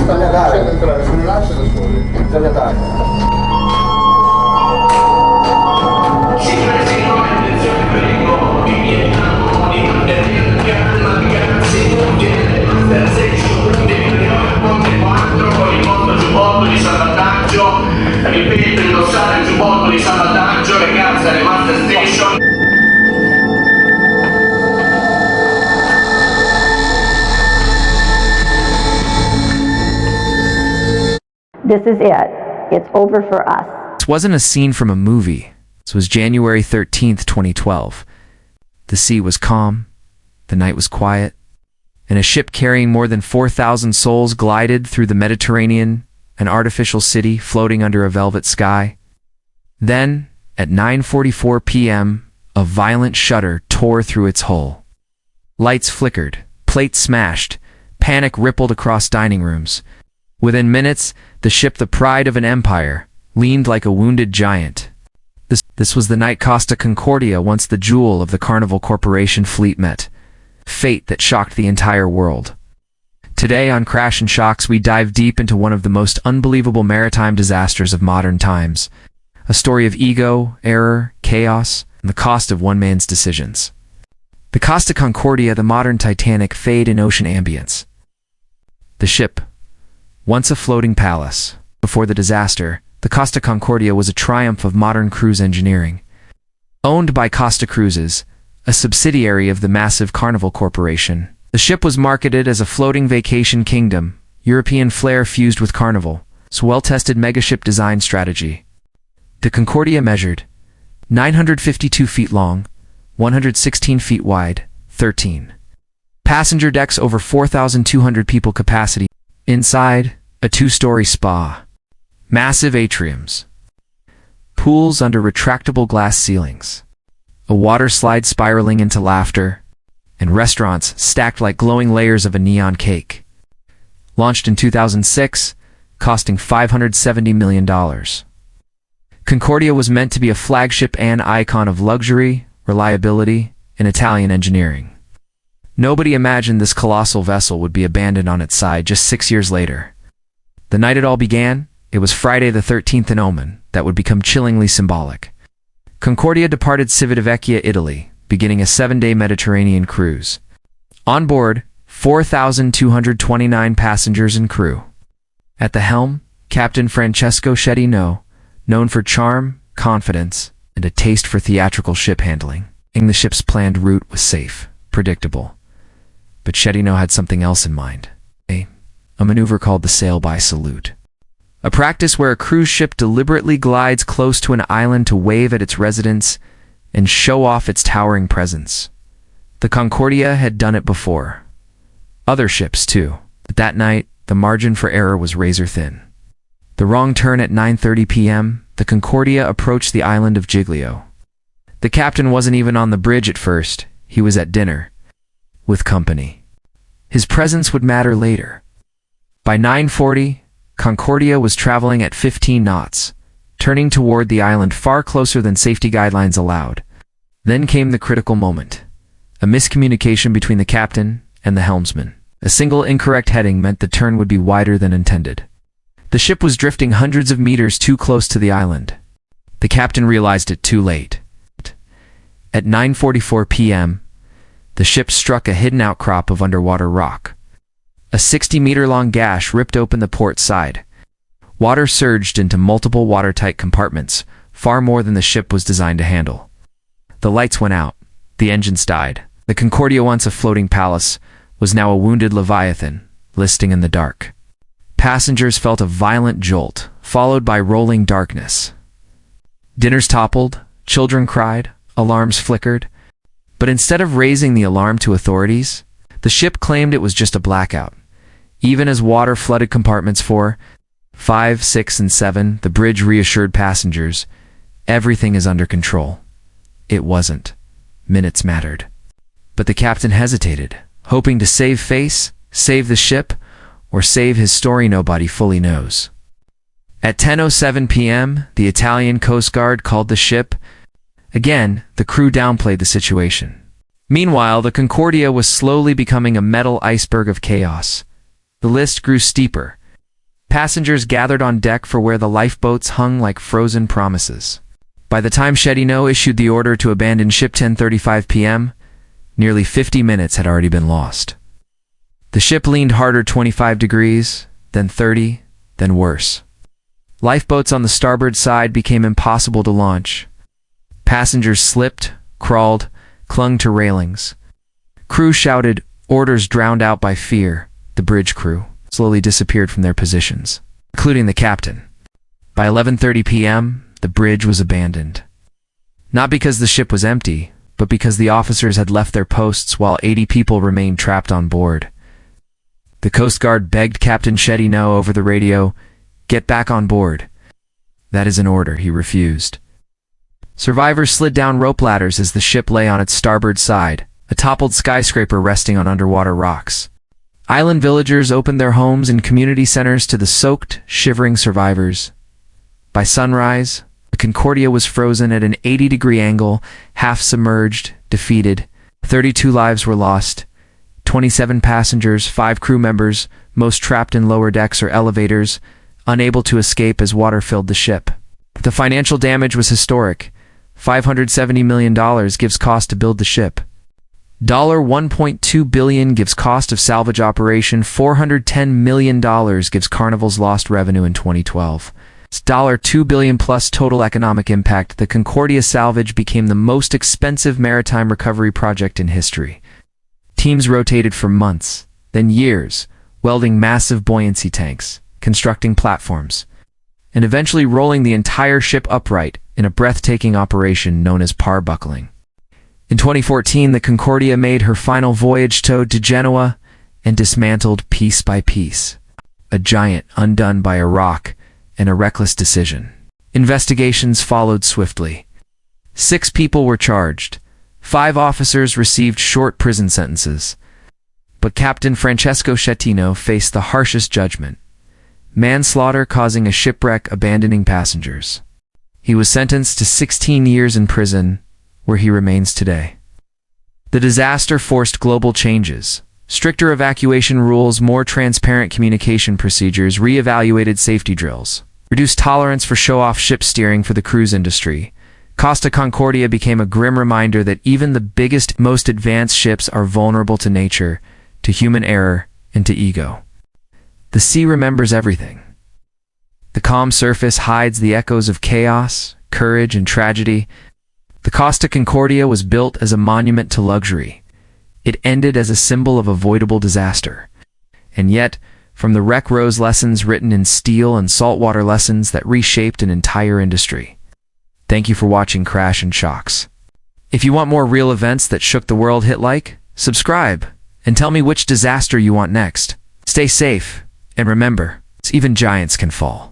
Se ne lascia da soli. Bisogna dare. Si presentano attenzione pericolo di Vietnam, di ragazzi, per 16 ponte 4 con il moto giubbotto di salvataggio, ripeto, indossare il giubbotto di salvataggio, ragazzi alle master station. This is it. It's over for us. This wasn't a scene from a movie. This was January 13th, 2012. The sea was calm, the night was quiet, and a ship carrying more than 4,000 souls glided through the Mediterranean, an artificial city floating under a velvet sky. Then, at 9:44 p.m., a violent shudder tore through its hull. Lights flickered, plates smashed, panic rippled across dining rooms. Within minutes, the ship, the pride of an empire, leaned like a wounded giant. This was the night Costa Concordia, once the jewel of the Carnival Corporation fleet, met fate that shocked the entire world. Today on Crash and Shocks, we dive deep into one of the most unbelievable maritime disasters of modern times, a story of ego, error, chaos, and the cost of one man's decisions. The Costa Concordia, the modern Titanic, fade in ocean ambience. The ship, once a floating palace, before the disaster, the Costa Concordia was a triumph of modern cruise engineering. Owned by Costa Cruises, a subsidiary of the massive Carnival Corporation, the ship was marketed as a floating vacation kingdom, European flair fused with Carnival's well-tested megaship design strategy. The Concordia measured 952 feet long, 116 feet wide, 13 passenger decks, over 4,200 people capacity. Inside, a two-story spa, massive atriums, pools under retractable glass ceilings, a water slide spiraling into laughter, and restaurants stacked like glowing layers of a neon cake. Launched in 2006, costing $570 million. Concordia was meant to be a flagship and icon of luxury, reliability, and Italian engineering. Nobody imagined this colossal vessel would be abandoned on its side just 6 years later. The night it all began, it was Friday the 13th, an omen that would become chillingly symbolic. Concordia departed Civitavecchia, Italy, beginning a 7-day Mediterranean cruise. On board, 4,229 passengers and crew. At the helm, Captain Francesco Schettino, known for charm, confidence, and a taste for theatrical ship handling. The ship's planned route was safe, predictable. But Schettino had something else in mind. A maneuver called the sail-by salute. A practice where a cruise ship deliberately glides close to an island to wave at its residents and show off its towering presence. The Concordia had done it before. Other ships, too. But that night, the margin for error was razor thin. The wrong turn at 9:30 p.m., the Concordia approached the island of Giglio. The captain wasn't even on the bridge at first. He was at dinner. With company. His presence would matter later. By 9:40, Concordia was traveling at 15 knots, turning toward the island far closer than safety guidelines allowed. Then came the critical moment. A miscommunication between the captain and the helmsman. A single incorrect heading meant the turn would be wider than intended. The ship was drifting hundreds of meters too close to the island. The captain realized it too late. At 9:44 p.m., the ship struck a hidden outcrop of underwater rock. A 60-meter-long gash ripped open the port side. Water surged into multiple watertight compartments, far more than the ship was designed to handle. The lights went out. The engines died. The Concordia, once a floating palace, was now a wounded leviathan, listing in the dark. Passengers felt a violent jolt, followed by rolling darkness. Dinners toppled, children cried, alarms flickered. But instead of raising the alarm to authorities, the ship claimed it was just a blackout. Even as water flooded compartments 4, 5, 6, and 7, the bridge reassured passengers, everything is under control. It wasn't. Minutes mattered. But the captain hesitated, hoping to save face, save the ship, or save his story nobody fully knows. At 10:07 p.m., the Italian Coast Guard called the ship. Again, the crew downplayed the situation. Meanwhile, the Concordia was slowly becoming a metal iceberg of chaos. The list grew steeper. Passengers gathered on deck for where the lifeboats hung like frozen promises. By the time Chedino issued the order to abandon ship 10:35 p.m., nearly 50 minutes had already been lost. The ship leaned harder 25 degrees, then 30, then worse. Lifeboats on the starboard side became impossible to launch. Passengers slipped, crawled, clung to railings. Crew shouted, orders drowned out by fear. The bridge crew slowly disappeared from their positions, including the captain. By 11:30 p.m., the bridge was abandoned. Not because the ship was empty, but because the officers had left their posts while 80 people remained trapped on board. The Coast Guard begged Captain Chedino over the radio, "Get back on board." "That is an order," he refused. Survivors slid down rope ladders as the ship lay on its starboard side, a toppled skyscraper resting on underwater rocks. Island villagers opened their homes and community centers to the soaked, shivering survivors. By sunrise, the Concordia was frozen at an 80-degree angle, half submerged, defeated. 32 lives were lost. 27 passengers, 5 crew members, most trapped in lower decks or elevators, unable to escape as water filled the ship. The financial damage was historic. $570 million gives cost to build the ship. $1.2 billion gives cost of salvage operation. $410 million gives Carnival's lost revenue in 2012. $2 billion plus total economic impact. The Concordia salvage became the most expensive maritime recovery project in history. Teams rotated for months, then years, welding massive buoyancy tanks, constructing platforms, and eventually rolling the entire ship upright in a breathtaking operation known as parbuckling. In 2014, the Concordia made her final voyage towed to Genoa and dismantled piece by piece, a giant undone by a rock and a reckless decision. Investigations followed swiftly. 6 people were charged. 5 officers received short prison sentences. But Captain Francesco Chedino faced the harshest judgment: manslaughter causing a shipwreck, abandoning passengers. He was sentenced to 16 years in prison, where he remains today. The disaster forced global changes: stricter evacuation rules, more transparent communication procedures, re-evaluated safety drills, reduced tolerance for show-off ship steering for the cruise industry. Costa Concordia became a grim reminder that even the biggest, most advanced ships are vulnerable to nature, to human error, and to ego. The sea remembers everything. The calm surface hides the echoes of chaos, courage, and tragedy. The Costa Concordia was built as a monument to luxury. It ended as a symbol of avoidable disaster. And yet, from the wreck rose lessons written in steel and saltwater, lessons that reshaped an entire industry. Thank you for watching Crash and Shocks. If you want more real events that shook the world, hit like, subscribe, and tell me which disaster you want next. Stay safe, and remember, even giants can fall.